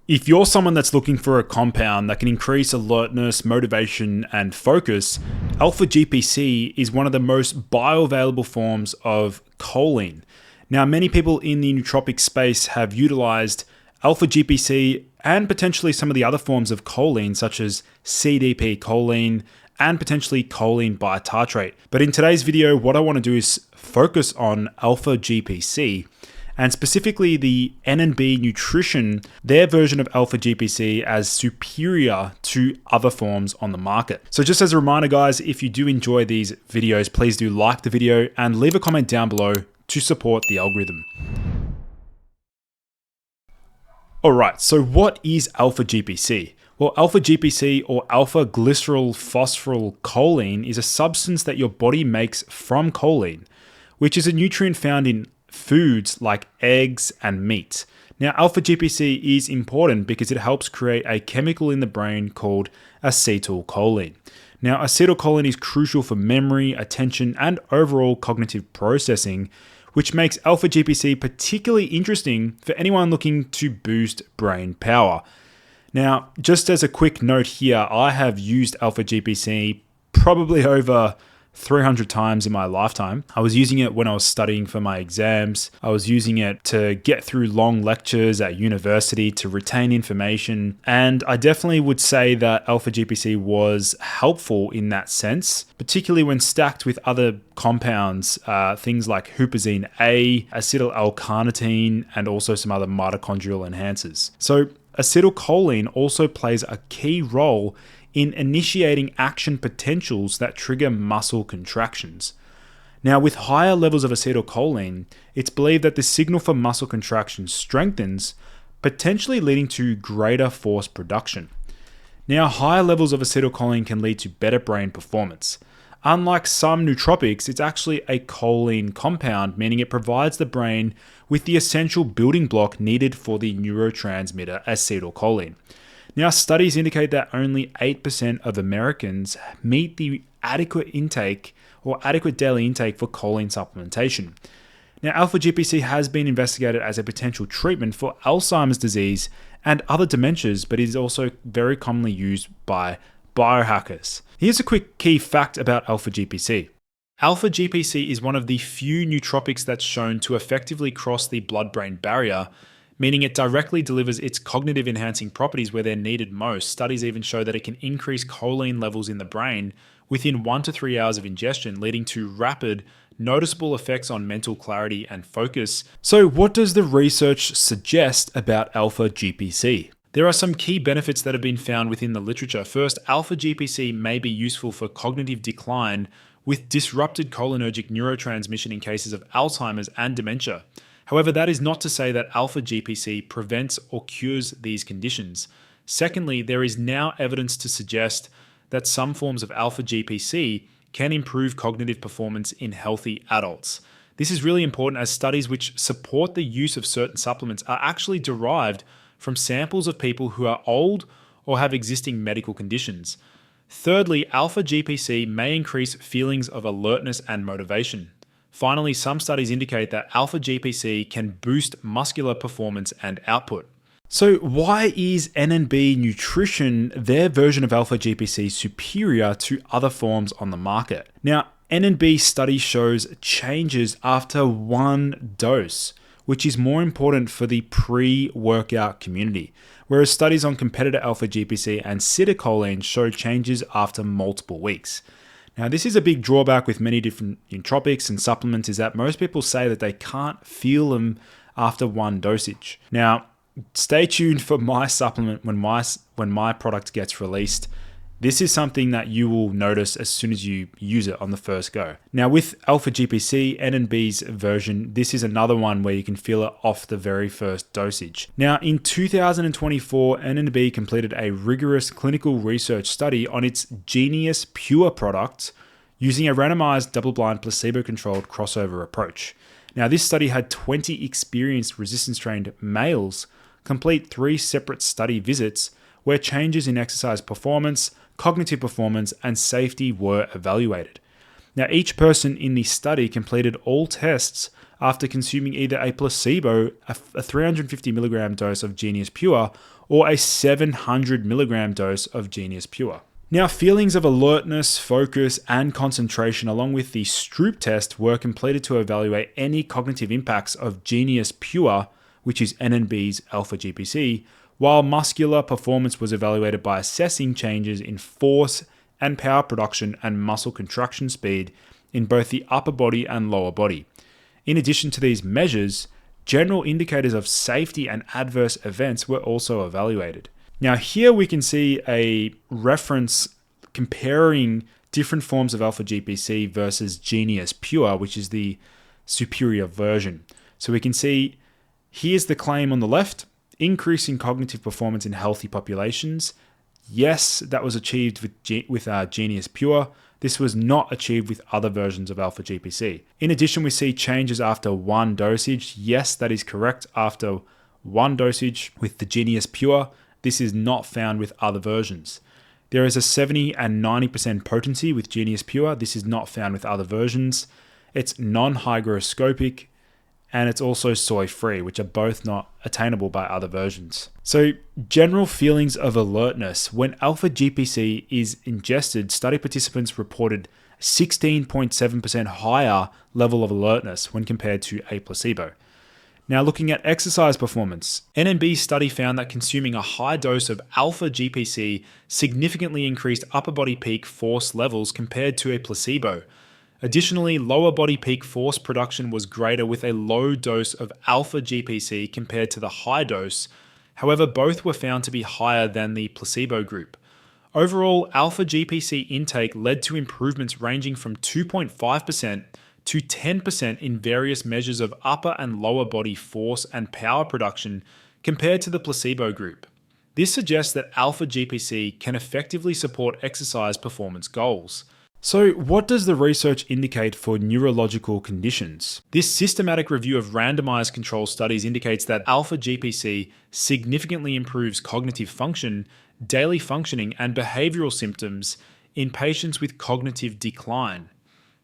If you're someone that's looking for a compound that can increase alertness, motivation, and focus, Alpha GPC is one of the most bioavailable forms of choline. Now, many people in the nootropic space have utilized Alpha GPC and potentially some of the other forms of choline, such as CDP choline and potentially choline bitartrate. But in today's video, what I want to do is focus on Alpha GPC, and specifically the N&B Nutrition, their version of Alpha GPC as superior to other forms on the market. So just as a reminder, guys, if you do enjoy these videos, please do like the video and leave a comment down below to support the algorithm. Alright, so what is Alpha GPC? Well, Alpha GPC, or alpha glycerol phosphoryl choline, is a substance that your body makes from choline, which is a nutrient found in foods like eggs and meat. Now, alpha GPC is important because it helps create a chemical in the brain called acetylcholine. Now, acetylcholine is crucial for memory, attention, and overall cognitive processing, which makes alpha GPC particularly interesting for anyone looking to boost brain power. Now, just as a quick note here, I have used alpha GPC probably over 300 times in my lifetime. I was using it when I was studying for my exams. I was using it to get through long lectures at university to retain information. And I definitely would say that Alpha GPC was helpful in that sense, particularly when stacked with other compounds, things like huperzine A, acetyl L-carnitine, and also some other mitochondrial enhancers. So acetylcholine also plays a key role in initiating action potentials that trigger muscle contractions. Now, with higher levels of acetylcholine, it's believed that the signal for muscle contraction strengthens, potentially leading to greater force production. Now, higher levels of acetylcholine can lead to better brain performance. Unlike some nootropics, it's actually a choline compound, meaning it provides the brain with the essential building block needed for the neurotransmitter acetylcholine. Now, studies indicate that only 8% of Americans meet the adequate intake or adequate daily intake for choline supplementation. Now, Alpha GPC has been investigated as a potential treatment for Alzheimer's disease and other dementias, but is also very commonly used by biohackers. Here's a quick key fact about Alpha GPC. Alpha GPC is one of the few nootropics that's shown to effectively cross the blood-brain barrier, meaning it directly delivers its cognitive enhancing properties where they're needed most. Studies even show that it can increase choline levels in the brain within 1 to 3 hours of ingestion, leading to rapid, noticeable effects on mental clarity and focus. So what does the research suggest about Alpha GPC? There are some key benefits that have been found within the literature. First, Alpha GPC may be useful for cognitive decline with disrupted cholinergic neurotransmission in cases of Alzheimer's and dementia. However, that is not to say that Alpha GPC prevents or cures these conditions. Secondly, there is now evidence to suggest that some forms of Alpha GPC can improve cognitive performance in healthy adults. This is really important as studies which support the use of certain supplements are actually derived from samples of people who are old or have existing medical conditions. Thirdly, Alpha GPC may increase feelings of alertness and motivation. Finally, some studies indicate that Alpha GPC can boost muscular performance and output. So why is N&B Nutrition, their version of Alpha GPC, superior to other forms on the market? Now, N&B study shows changes after one dose, which is more important for the pre-workout community, whereas studies on competitor Alpha GPC and citicoline show changes after multiple weeks. Now, this is a big drawback with many different nootropics and supplements, is that most people say that they can't feel them after one dosage. Now, stay tuned for my supplement when my product gets released. This is something that you will notice as soon as you use it on the first go. Now, with Alpha GPC, N&B's version, this is another one where you can feel it off the very first dosage. Now, in 2024, N&B completed a rigorous clinical research study on its Genius Pure product using a randomized double-blind placebo-controlled crossover approach. Now, this study had 20 experienced resistance-trained males complete 3 separate study visits where changes in exercise performance, cognitive performance, and safety were evaluated. Now, each person in the study completed all tests after consuming either a placebo, a 350 milligram dose of Genius Pure, or a 700 milligram dose of Genius Pure. Now, feelings of alertness, focus, and concentration along with the Stroop test were completed to evaluate any cognitive impacts of Genius Pure, which is NNB's Alpha GPC, while muscular performance was evaluated by assessing changes in force and power production and muscle contraction speed in both the upper body and lower body. In addition to these measures, general indicators of safety and adverse events were also evaluated. Now here we can see a reference comparing different forms of Alpha GPC versus Genius Pure, which is the superior version. So we can see here's the claim on the left, increasing cognitive performance in healthy populations. Yes, that was achieved with Genius Pure. This was not achieved with other versions of Alpha GPC. In addition, we see changes after one dosage. Yes, that is correct. After one dosage with the Genius Pure, this is not found with other versions. There is a 70 and 90% potency with Genius Pure. This is not found with other versions. It's non-hygroscopic, and it's also soy-free, which are both not attainable by other versions. So, general feelings of alertness. When Alpha GPC is ingested, study participants reported 16.7% higher level of alertness when compared to a placebo. Now, looking at exercise performance, NNB's study found that consuming a high dose of Alpha GPC significantly increased upper body peak force levels compared to a placebo. Additionally, lower body peak force production was greater with a low dose of Alpha GPC compared to the high dose. However, both were found to be higher than the placebo group. Overall, Alpha GPC intake led to improvements ranging from 2.5% to 10% in various measures of upper and lower body force and power production compared to the placebo group. This suggests that Alpha GPC can effectively support exercise performance goals. So, what does the research indicate for neurological conditions? This systematic review of randomized control studies indicates that Alpha GPC significantly improves cognitive function, daily functioning, and behavioral symptoms in patients with cognitive decline.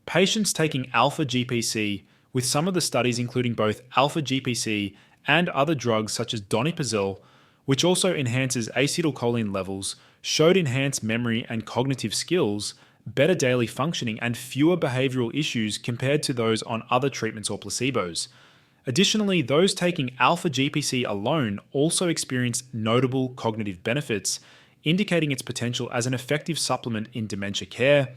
Patients taking Alpha GPC, with some of the studies including both Alpha GPC and other drugs such as donepezil, which also enhances acetylcholine levels, showed enhanced memory and cognitive skills, better daily functioning, and fewer behavioral issues compared to those on other treatments or placebos. Additionally, those taking Alpha GPC alone also experienced notable cognitive benefits, indicating its potential as an effective supplement in dementia care.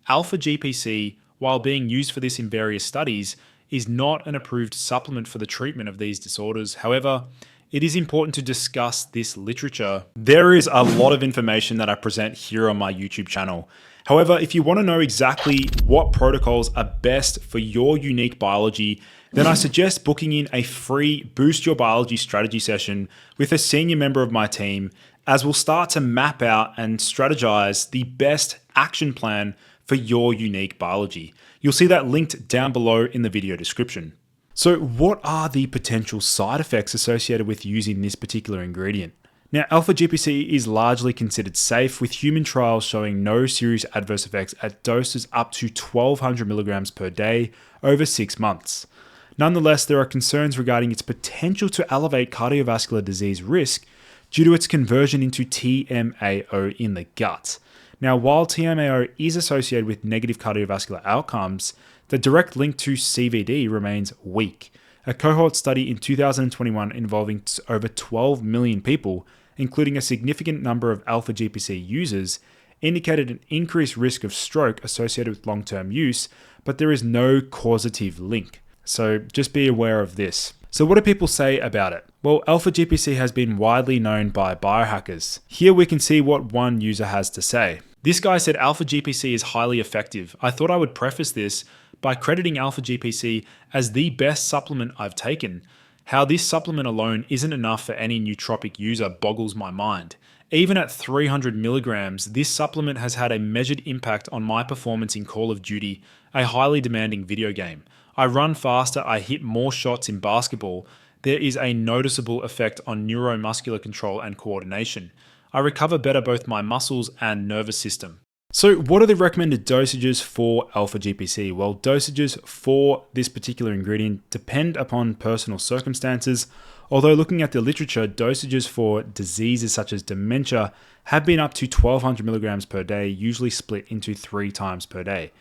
Alpha GPC, while being used for this in various studies, is not an approved supplement for the treatment of these disorders. However, it is important to discuss this literature. There is a lot of information that I present here on my YouTube channel. However, if you want to know exactly what protocols are best for your unique biology, then I suggest booking in a free Boost Your Biology strategy session with a senior member of my team, as we'll start to map out and strategize the best action plan for your unique biology. You'll see that linked down below in the video description. So what are the potential side effects associated with using this particular ingredient? Now, Alpha GPC is largely considered safe, with human trials showing no serious adverse effects at doses up to 1200 milligrams per day over 6 months. Nonetheless, there are concerns regarding its potential to elevate cardiovascular disease risk due to its conversion into TMAO in the gut. Now, while TMAO is associated with negative cardiovascular outcomes, the direct link to CVD remains weak. A cohort study in 2021 involving over 12 million people, including a significant number of Alpha GPC users, indicated an increased risk of stroke associated with long-term use, but there is no causative link. So just be aware of this. So what do people say about it? Well, Alpha GPC has been widely known by biohackers. Here we can see what one user has to say. This guy said Alpha GPC is highly effective. I thought I would preface this by crediting Alpha GPC as the best supplement I've taken. How this supplement alone isn't enough for any nootropic user boggles my mind. Even at 300 milligrams, this supplement has had a measured impact on my performance in Call of Duty, a highly demanding video game. I run faster, I hit more shots in basketball. There is a noticeable effect on neuromuscular control and coordination. I recover better both my muscles and nervous system. So what are the recommended dosages for Alpha GPC? Well, dosages for this particular ingredient depend upon personal circumstances. Although looking at the literature, dosages for diseases such as dementia have been up to 1200 milligrams per day, usually split into 3 times per day.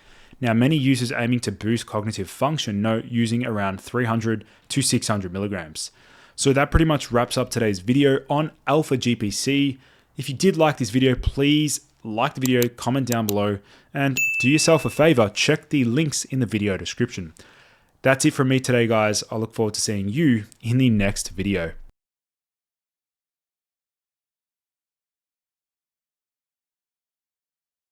Now, many users aiming to boost cognitive function note using around 300 to 600 milligrams. So that pretty much wraps up today's video on Alpha GPC. If you did like this video, please like the video, comment down below, and do yourself a favor, check the links in the video description. That's it from me today, guys. I look forward to seeing you in the next video.